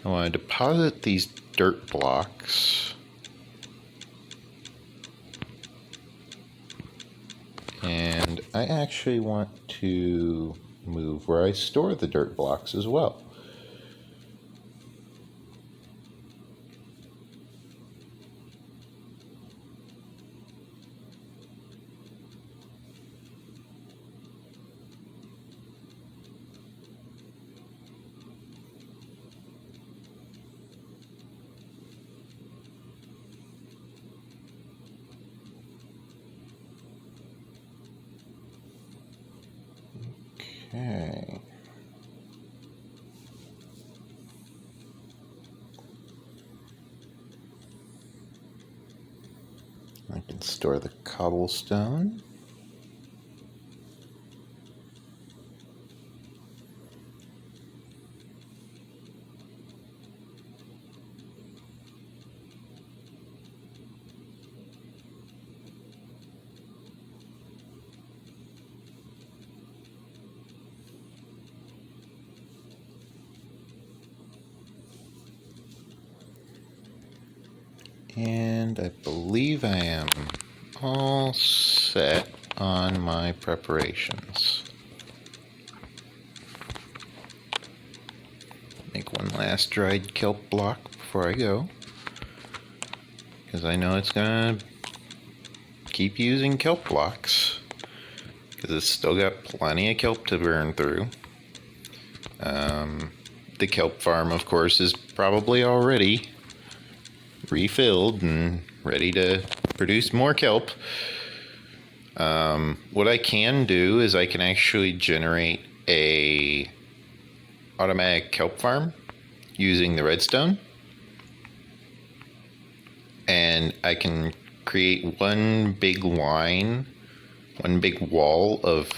I want to deposit these dirt blocks. And I actually want to move where I store the dirt blocks as well. Okay. I can store the cobblestone. And I believe I am all set on my preparations. Make one last dried kelp block before I go, because I know it's gonna keep using kelp blocks, because it's still got plenty of kelp to burn through. The kelp farm, of course, is probably already refilled and ready to produce more kelp. What I can do is I can actually generate a automatic kelp farm using the redstone, and I can create one big line, one big wall of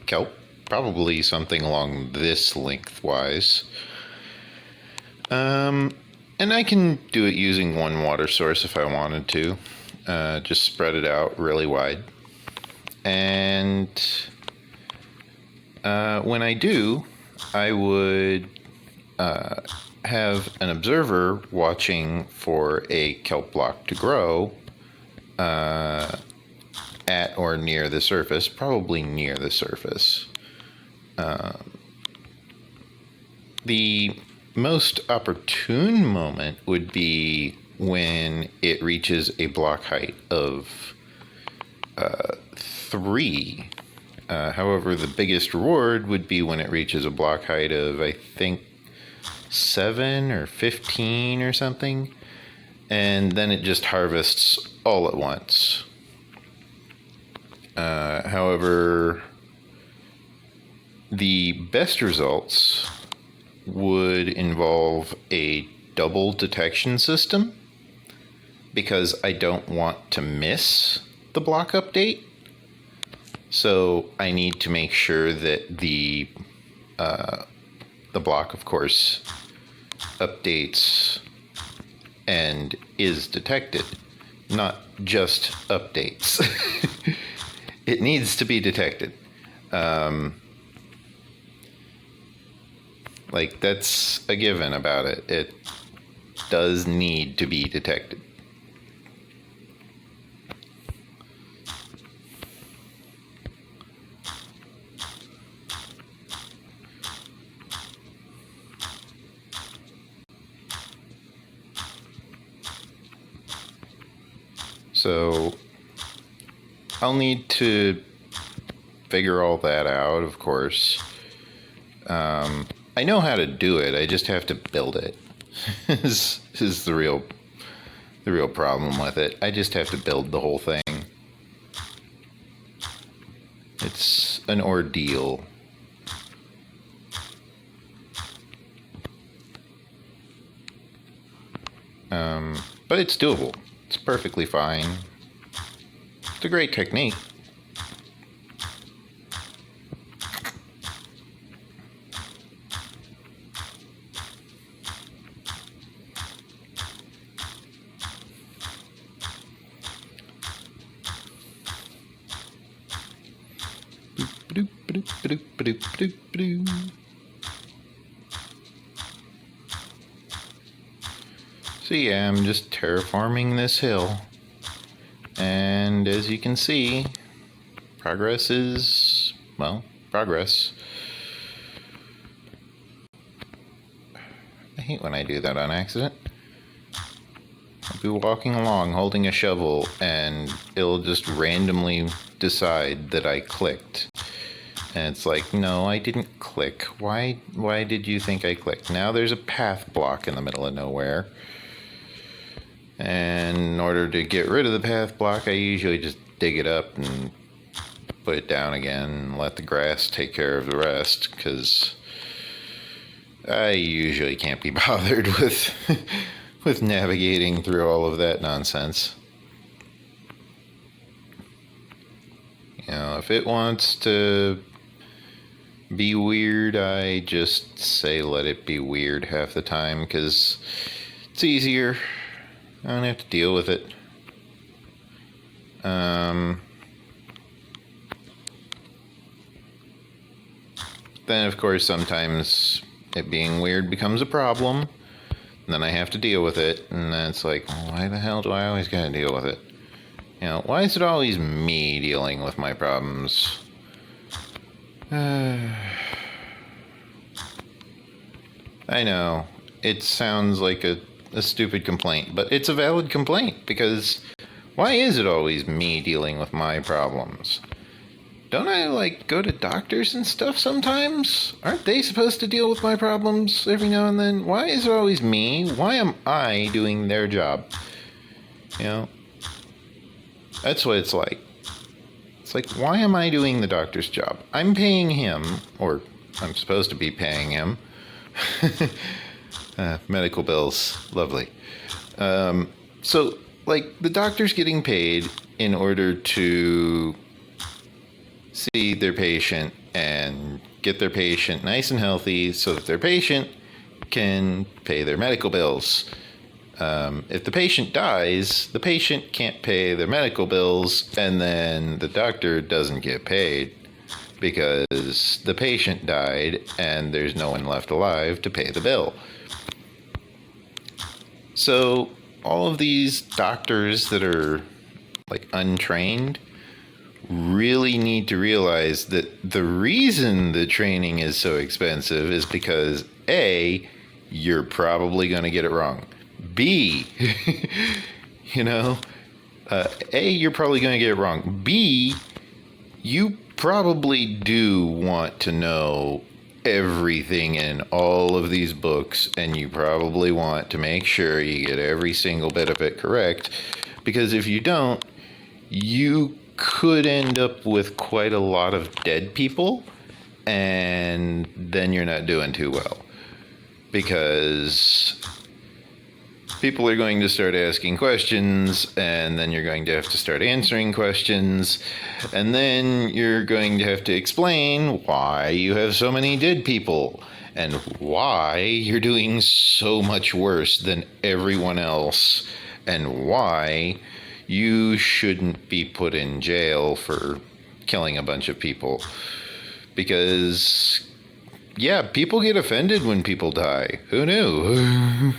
kelp, probably something along this lengthwise. And I can do it using one water source if I wanted to. Just spread it out really wide. And when I do, I would have an observer watching for a kelp block to grow at or near the surface, probably near the surface. The most opportune moment would be when it reaches a block height of 3. However, the biggest reward would be when it reaches a block height of, I think, 7 or 15 or something. And then it just harvests all at once. However, the best results would involve a double detection system, because I don't want to miss the block update. So I need to make sure that the block, of course, updates and is detected, not just updates. It needs to be detected. Like, that's a given about it. It does need to be detected. So I'll need to figure all that out, of course. I know how to do it. I just have to build it. This is the real problem with it. I just have to build the whole thing. It's an ordeal. But it's doable. It's perfectly fine. It's a great technique. So yeah, I'm just terraforming this hill. And as you can see, progress is, well, progress. I hate when I do that on accident. I'll be walking along holding a shovel and it'll just randomly decide that I clicked. And it's like, no, I didn't click. Why did you think I clicked? Now there's a path block in the middle of nowhere. And in order to get rid of the path block, I usually just dig it up and put it down again and let the grass take care of the rest, because I usually can't be bothered with with navigating through all of that nonsense. You know, if it wants to be weird, I just say let it be weird half the time, because it's easier. I don't have to deal with it. Then, of course, sometimes it being weird becomes a problem. And then I have to deal with it. And then it's like, why the hell do I always gotta deal with it? You know, why is it always me dealing with my problems? I know. It sounds like a stupid complaint, but it's a valid complaint, because why is it always me dealing with my problems? Don't I, like, go to doctors and stuff sometimes? Aren't they supposed to deal with my problems every now and then? Why is it always me? Why am I doing their job? You know? That's what it's like. It's like, why am I doing the doctor's job? I'm paying him, or I'm supposed to be paying him. Medical bills, lovely. So, like, the doctor's getting paid in order to see their patient and get their patient nice and healthy so that their patient can pay their medical bills. If the patient dies, the patient can't pay their medical bills, and then the doctor doesn't get paid because the patient died and there's no one left alive to pay the bill. So all of these doctors that are, like, untrained really need to realize that the reason the training is so expensive is because A, you're probably going to get it wrong. B, you know, A, you're probably going to get it wrong. B, you probably do want to know everything in all of these books, and you probably want to make sure you get every single bit of it correct, because if you don't, you could end up with quite a lot of dead people, and then you're not doing too well, because people are going to start asking questions, and then you're going to have to start answering questions, and then you're going to have to explain why you have so many dead people and why you're doing so much worse than everyone else and why you shouldn't be put in jail for killing a bunch of people. Because, yeah, people get offended when people die. Who knew?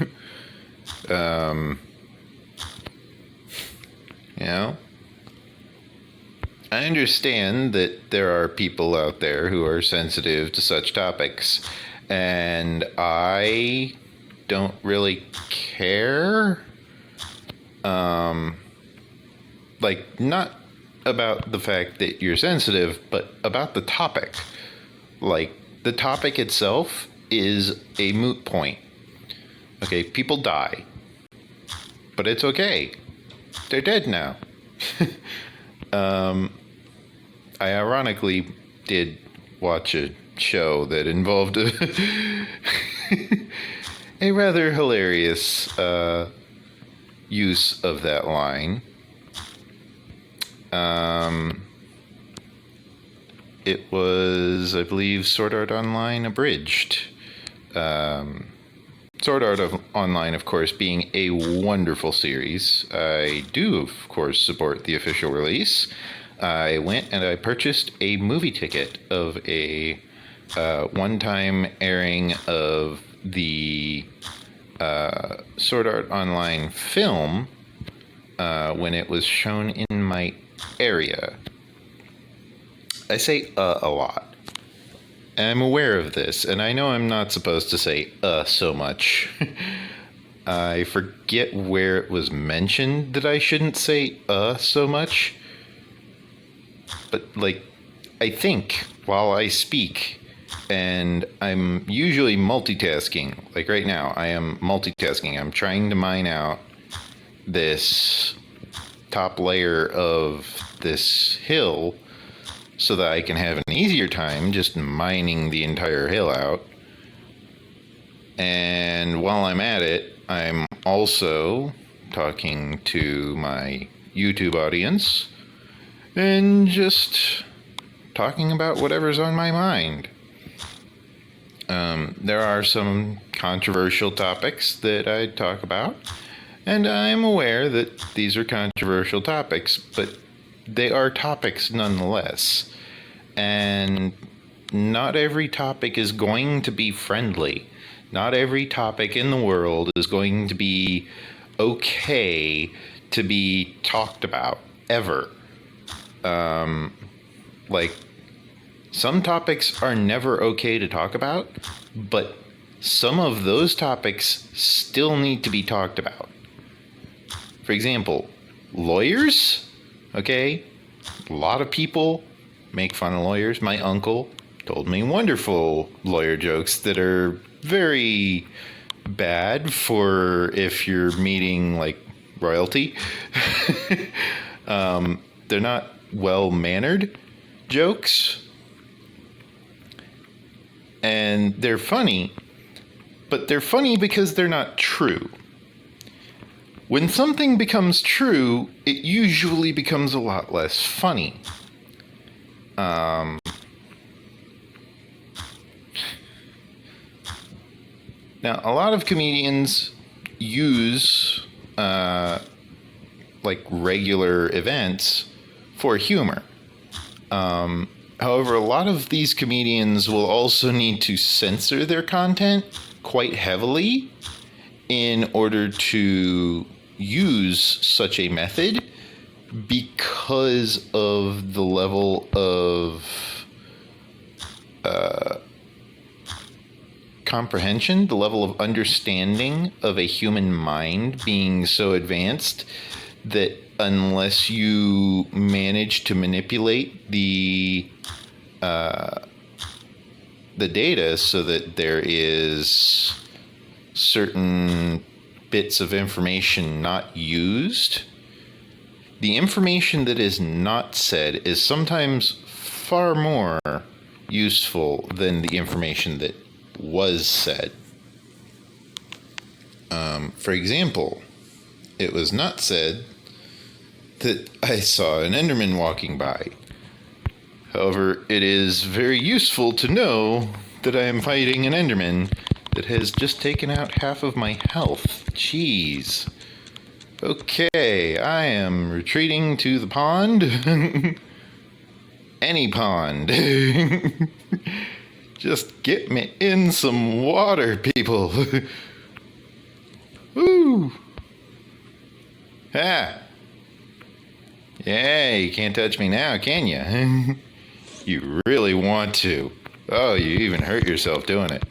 You know, I understand that there are people out there who are sensitive to such topics, and I don't really care. Like, not about the fact that you're sensitive, but about the topic. Like, the topic itself is a moot point. Okay, people die. But it's okay. They're dead now. I ironically did watch a show that involved a rather hilarious use of that line. It was, I believe, Sword Art Online Abridged. Sword Art Online, of course, being a wonderful series. I do, of course, support the official release. I went and I purchased a movie ticket of a one-time airing of the Sword Art Online film when it was shown in my area. I say a lot. I'm aware of this, and I know I'm not supposed to say so much. I forget where it was mentioned that I shouldn't say so much. But, like, I think while I speak, and I'm usually multitasking. Like right now, I am multitasking. I'm trying to mine out this top layer of this hill so that I can have an easier time just mining the entire hill out. And while I'm at it, I'm also talking to my YouTube audience and just talking about whatever's on my mind. There are some controversial topics that I talk about, and I'm aware that these are controversial topics, but they are topics nonetheless. And not every topic is going to be friendly. Not every topic in the world is going to be okay to be talked about, ever. Like, some topics are never okay to talk about, but some of those topics still need to be talked about. For example, lawyers, okay? A lot of people make fun of lawyers. My uncle told me wonderful lawyer jokes that are very bad for if you're meeting, like, royalty. They're not well-mannered jokes. And they're funny, but they're funny because they're not true. When something becomes true, it usually becomes a lot less funny. Now, a lot of comedians use like regular events for humor. However, a lot of these comedians will also need to censor their content quite heavily in order to use such a method because of the level of comprehension, the level of understanding of a human mind being so advanced that unless you manage to manipulate the data so that there is certain bits of information not used, the information that is not said is sometimes far more useful than the information that was said. For example, it was not said that I saw an Enderman walking by. However, it is very useful to know that I am fighting an Enderman that has just taken out half of my health. Jeez. Okay, I am retreating to the pond. Any pond. Just get me in some water, people. Woo! Ah! Yeah, you can't touch me now, can you? You really want to. Oh, you even hurt yourself doing it.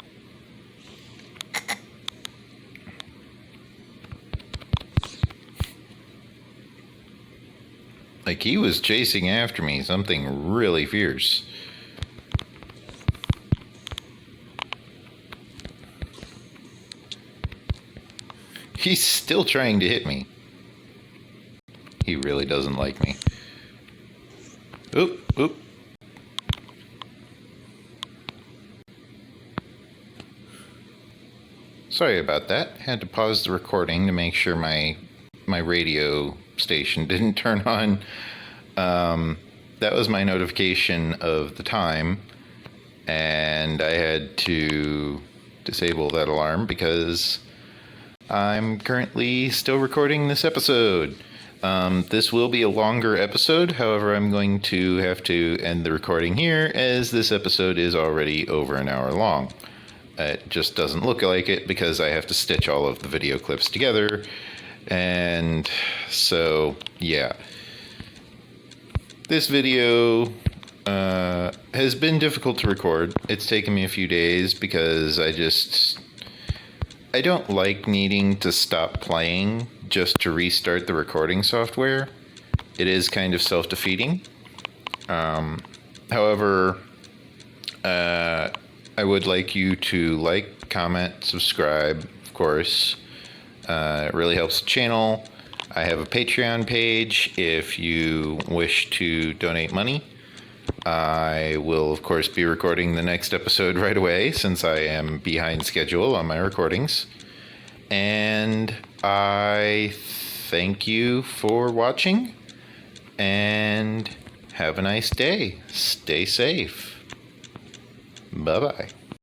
Like he was chasing after me, something really fierce. He's still trying to hit me. He really doesn't like me. Oop, oop. Sorry about that. Had to pause the recording to make sure my radio station didn't turn on. That was my notification of the time, and I had to disable that alarm because I'm currently still recording this episode. This will be a longer episode, however, I'm going to have to end the recording here as this episode is already over an hour long. It just doesn't look like it because I have to stitch all of the video clips together, and so, yeah. This video has been difficult to record. It's taken me a few days because I don't like needing to stop playing just to restart the recording software. It is kind of self-defeating. However, I would like you to like, comment, subscribe, of course. It really helps the channel. I have a Patreon page if you wish to donate money. I will, of course, be recording the next episode right away since I am behind schedule on my recordings. And I thank you for watching and have a nice day. Stay safe. Bye-bye.